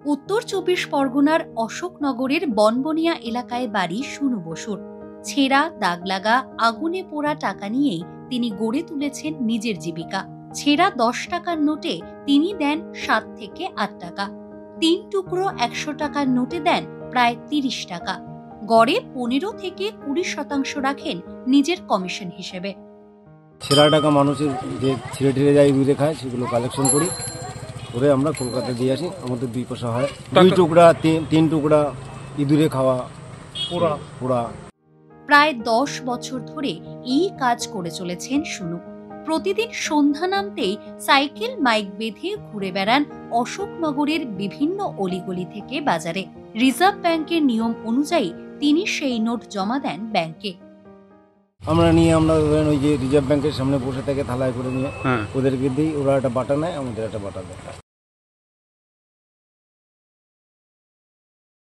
উত্তর ২৪ পরগনার অশোকনগরের বনবনিয়া এলাকায় বাড়ি সুনু বসুর। ছেঁড়া, দাগলাগা, আগুনে পোড়া টাকা নিয়েই তিনি গড়ে তুলেছেন নিজের জীবিকা। ছেঁড়া ১০ টাকার নোটে তিনি দেন ৭ থেকে ৮ টাকা, ৩ টুকরো ১০০ টাকার নোটে দেন প্রায় ৩০ টাকা। গড়ে ১৫ থেকে ২০% রাখেন নিজের কমিশন হিসেবে। ছেঁড়া টাকা মানুষের যে ছিঁড়ে টিড়ে যায় ইঁদুরে খায়, সেগুলো কালেকশন করি, করে আমরা কলকাতা দিয়ে আসি। আমাদের ২ পয়সা হয়। ২ টুকরা ৩ টুকরা ইঁদুরে খাওয়া পোড়া। প্রায় ১০ বছর ধরে এই কাজ করে চলেছেন সুনু। প্রতিদিন সন্ধ্যা নামতেই সাইকেল মাইক বেঁধে ঘুরে বেড়ান অশোকনগরের বিভিন্ন অলিগলি থেকে বাজারে। রিজার্ভ ব্যাংকের নিয়ম অনুযায়ী তিনি সেই নোট জমা দেন ব্যাংকে। আমরা ধরেন ওই যে রিজার্ভ ব্যাংকের সামনে বসে থেকে থালায় করে নিয়ে ওদেরকে দিই, ওরা একটা বাটা নেয়, আমাদের একটা বাটা দেয়।